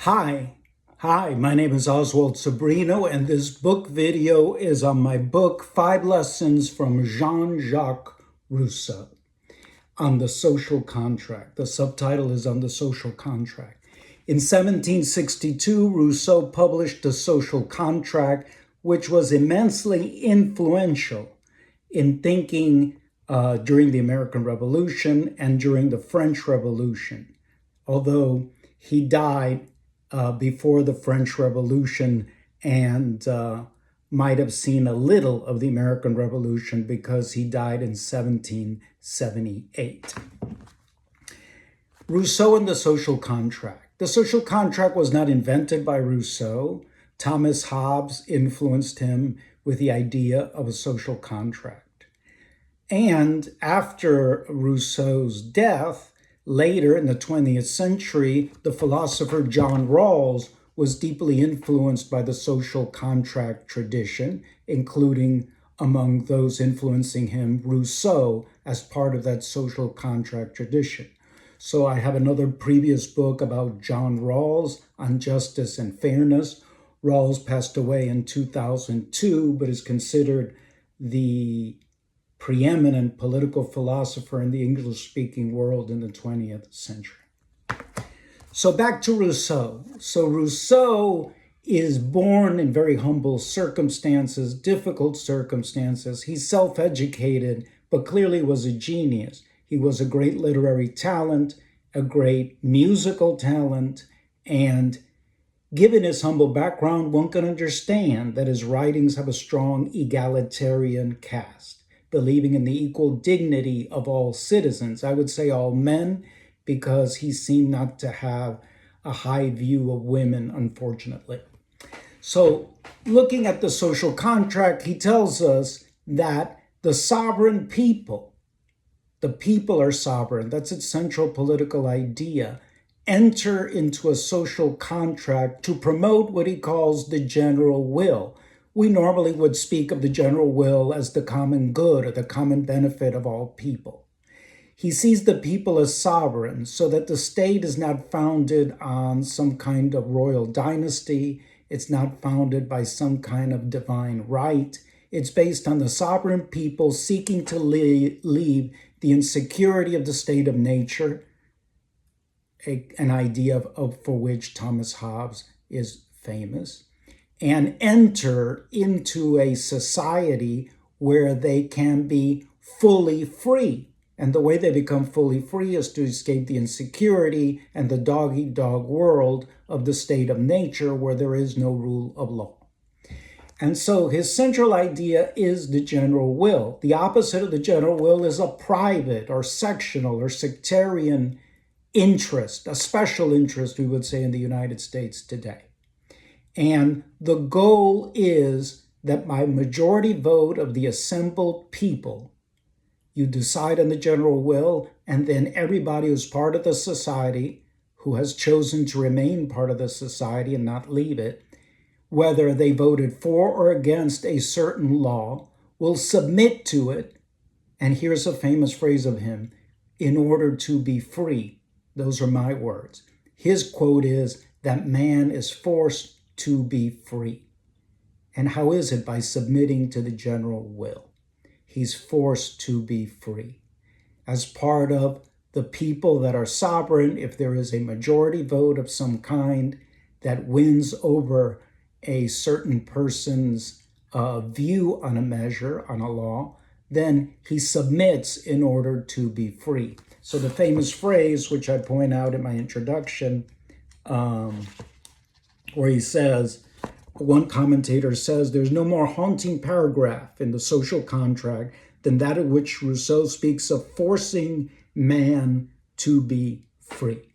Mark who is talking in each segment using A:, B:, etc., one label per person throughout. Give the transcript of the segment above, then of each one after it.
A: Hi, my name is Oswald Sobrino, and this book video is on my book, 5 Lessons from Jean-Jacques Rousseau on the Social Contract. The subtitle is On the Social Contract. In 1762, Rousseau published The Social Contract, which was immensely influential in thinking during the American Revolution and during the French Revolution, although he died before the French Revolution and might have seen a little of the American Revolution because he died in 1778. Rousseau and the Social Contract. The Social Contract was not invented by Rousseau. Thomas Hobbes influenced him with the idea of a social contract. And after Rousseau's death, later in the 20th century, the philosopher John Rawls was deeply influenced by the social contract tradition, including among those influencing him, Rousseau as part of that social contract tradition. So I have another previous book about John Rawls on justice and fairness. Rawls passed away in 2002, but is considered the preeminent political philosopher in the English-speaking world in the 20th century. So back to Rousseau. So Rousseau is born in very humble circumstances, difficult circumstances. He's self-educated, but clearly was a genius. He was a great literary talent, a great musical talent, and given his humble background, one can understand that his writings have a strong egalitarian cast, believing in the equal dignity of all citizens. I would say all men, because he seemed not to have a high view of women, unfortunately. So looking at the social contract, he tells us that the sovereign people, the people are sovereign, that's its central political idea, enter into a social contract to promote what he calls the general will. We normally would speak of the general will as the common good or the common benefit of all people. He sees the people as sovereign so that the state is not founded on some kind of royal dynasty. It's not founded by some kind of divine right. It's based on the sovereign people seeking to leave the insecurity of the state of nature, an idea for which Thomas Hobbes is famous, and enter into a society where they can be fully free. And the way they become fully free is to escape the insecurity and the dog-eat-dog world of the state of nature where there is no rule of law. And so his central idea is the general will. The opposite of the general will is a private or sectional or sectarian interest, a special interest, we would say, in the United States today. And the goal is that by majority vote of the assembled people, you decide on the general will, and then everybody who's part of the society, who has chosen to remain part of the society and not leave it, whether they voted for or against a certain law, will submit to it. And here's a famous phrase of him, in order to be free. Those are my words. His quote is that man is forced to be free. And how is it? By submitting to the general will. He's forced to be free. As part of the people that are sovereign, if there is a majority vote of some kind that wins over a certain person's view on a measure, on a law, then he submits in order to be free. So the famous phrase, which I point out in my introduction, where he says, one commentator says, there's no more haunting paragraph in the social contract than that in which Rousseau speaks of forcing man to be free.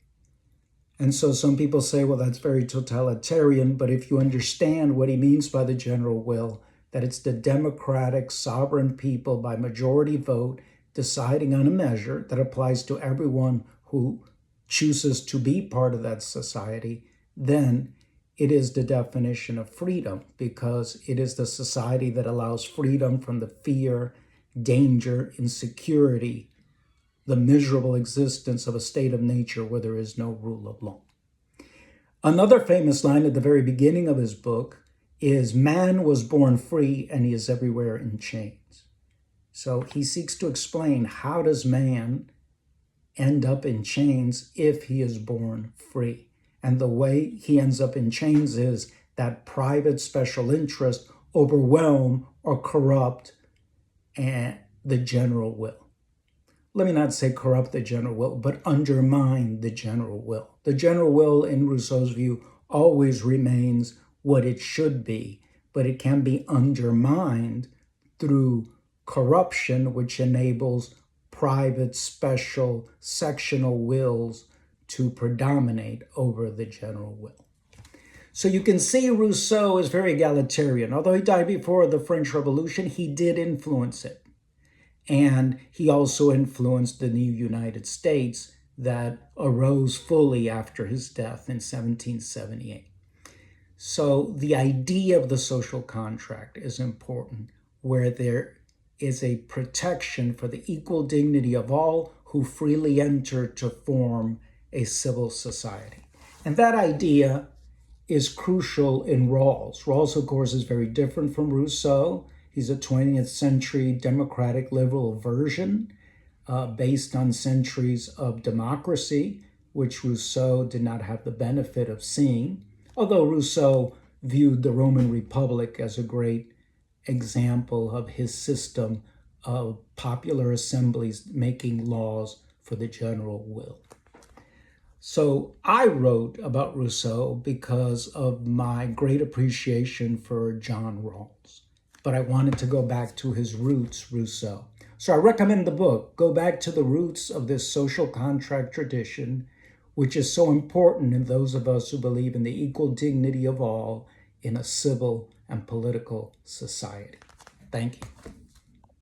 A: And so some people say, well, that's very totalitarian, but if you understand what he means by the general will, that it's the democratic sovereign people by majority vote deciding on a measure that applies to everyone who chooses to be part of that society, then it is the definition of freedom, because it is the society that allows freedom from the fear, danger, insecurity, the miserable existence of a state of nature where there is no rule of law. Another famous line at the very beginning of his book is, "Man was born free and he is everywhere in chains." So he seeks to explain, how does man end up in chains if he is born free? And the way he ends up in chains is that private special interest overwhelm or corrupt the general will. Let me not say corrupt the general will, but undermine the general will. The general will, in Rousseau's view, always remains what it should be, but it can be undermined through corruption, which enables private, special, sectional wills to predominate over the general will. So you can see Rousseau is very egalitarian. Although he died before the French Revolution, he did influence it. And he also influenced the new United States that arose fully after his death in 1778. So the idea of the social contract is important, where there is a protection for the equal dignity of all who freely enter to form a civil society. And that idea is crucial in Rawls. Rawls, of course, is very different from Rousseau. He's a 20th century democratic liberal version based on centuries of democracy, which Rousseau did not have the benefit of seeing, although Rousseau viewed the Roman Republic as a great example of his system of popular assemblies making laws for the general will. So I wrote about Rousseau because of my great appreciation for John Rawls. But I wanted to go back to his roots, Rousseau. So I recommend the book. Go back to the roots of this social contract tradition, which is so important in those of us who believe in the equal dignity of all in a civil and political society. Thank you.